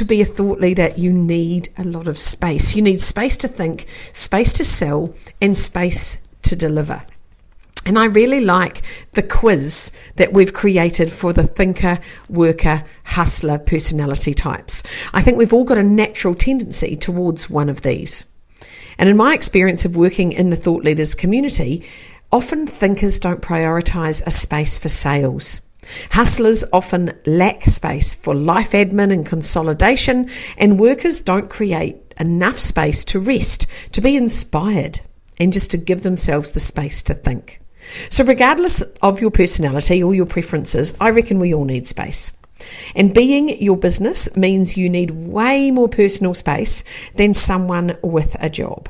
be a thought leader, you need a lot of space. You need space to think, space to sell, and space to deliver. And I really like the quiz that we've created for the thinker, worker, hustler personality types. I think we've all got a natural tendency towards one of these. And in my experience of working in the thought leaders community, often thinkers don't prioritize a space for sales. Hustlers often lack space for life admin and consolidation, and workers don't create enough space to rest, to be inspired, and just to give themselves the space to think. So regardless of your personality or your preferences, I reckon we all need space. And being your business means you need way more personal space than someone with a job.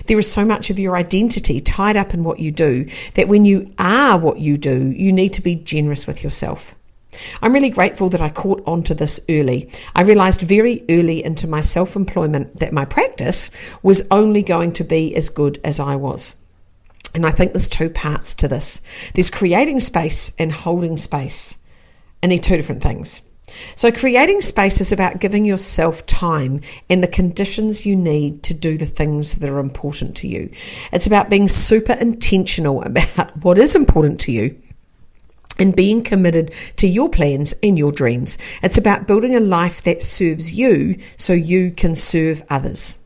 There is so much of your identity tied up in what you do that when you are what you do, you need to be generous with yourself. I'm really grateful that I caught on to this early. I realised very early into my self-employment that my practice was only going to be as good as I was. And I think there's two parts to this. There's creating space and holding space. And they're two different things. So creating space is about giving yourself time and the conditions you need to do the things that are important to you. It's about being super intentional about what is important to you and being committed to your plans and your dreams. It's about building a life that serves you so you can serve others.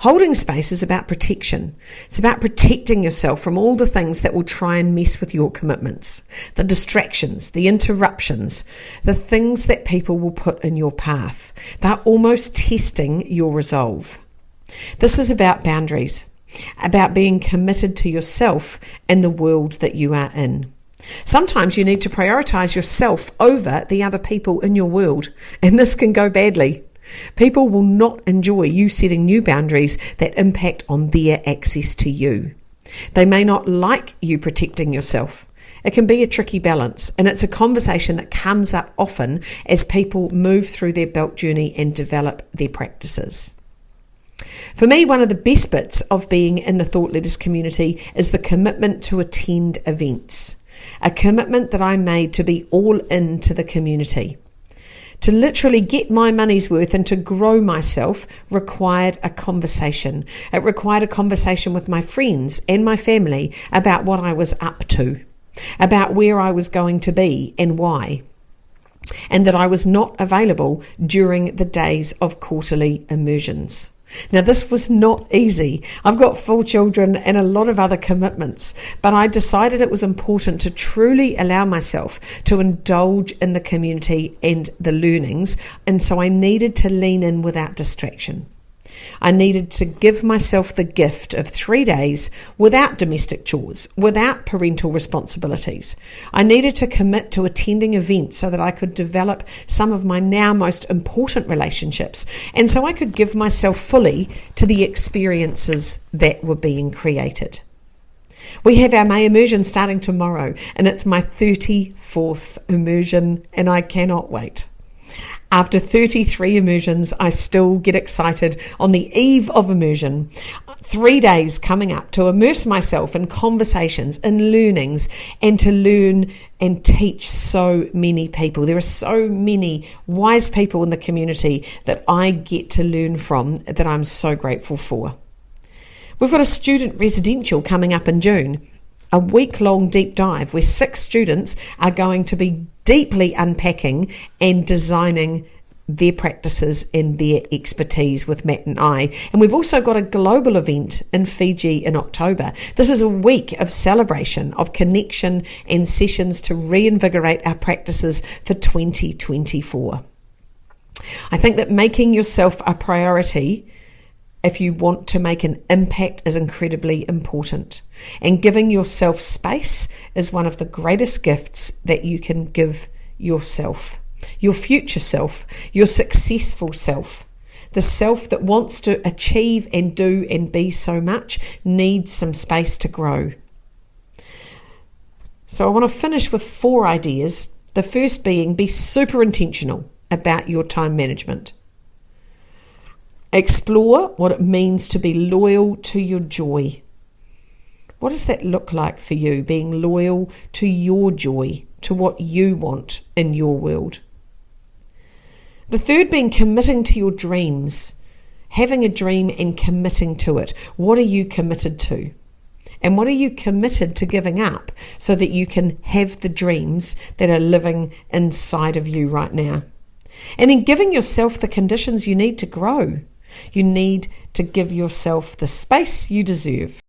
Holding space is about protection. It's about protecting yourself from all the things that will try and mess with your commitments, the distractions, the interruptions, the things that people will put in your path. They're almost testing your resolve. This is about boundaries, about being committed to yourself and the world that you are in. Sometimes you need to prioritize yourself over the other people in your world, and this can go badly. People will not enjoy you setting new boundaries that impact on their access to you. They may not like you protecting yourself. It can be a tricky balance, and it's a conversation that comes up often as people move through their belt journey and develop their practices. For me, one of the best bits of being in the Thought Leaders community is the commitment to attend events, a commitment that I made to be all into the community. To literally get my money's worth and to grow myself required a conversation. It required a conversation with my friends and my family about what I was up to, about where I was going to be and why, and that I was not available during the days of quarterly immersions. Now, this was not easy. I've got 4 children and a lot of other commitments, but I decided it was important to truly allow myself to indulge in the community and the learnings, and so I needed to lean in without distraction. I needed to give myself the gift of 3 days without domestic chores, without parental responsibilities. I needed to commit to attending events so that I could develop some of my now most important relationships, and so I could give myself fully to the experiences that were being created. We have our May immersion starting tomorrow, and it's my 34th immersion, and I cannot wait. After 33 immersions, I still get excited on the eve of immersion. 3 days coming up to immerse myself in conversations and learnings and to learn and teach so many people. There are so many wise people in the community that I get to learn from that I'm so grateful for. We've got a student residential coming up in June, a week-long deep dive where 6 students are going to be deeply unpacking and designing their practices and their expertise with Matt and I. And we've also got a global event in Fiji in October. This is a week of celebration, of connection and sessions to reinvigorate our practices for 2024. I think that making yourself a priority if you want to make an impact is incredibly important. And giving yourself space is one of the greatest gifts that you can give yourself, your future self, your successful self. The self that wants to achieve and do and be so much needs some space to grow. So I want to finish with 4 ideas. The first being, be super intentional about your time management. Explore what it means to be loyal to your joy. What does that look like for you, being loyal to your joy, to what you want in your world? The third being committing to your dreams. Having a dream and committing to it. What are you committed to? And what are you committed to giving up so that you can have the dreams that are living inside of you right now? And then giving yourself the conditions you need to grow. You need to give yourself the space you deserve.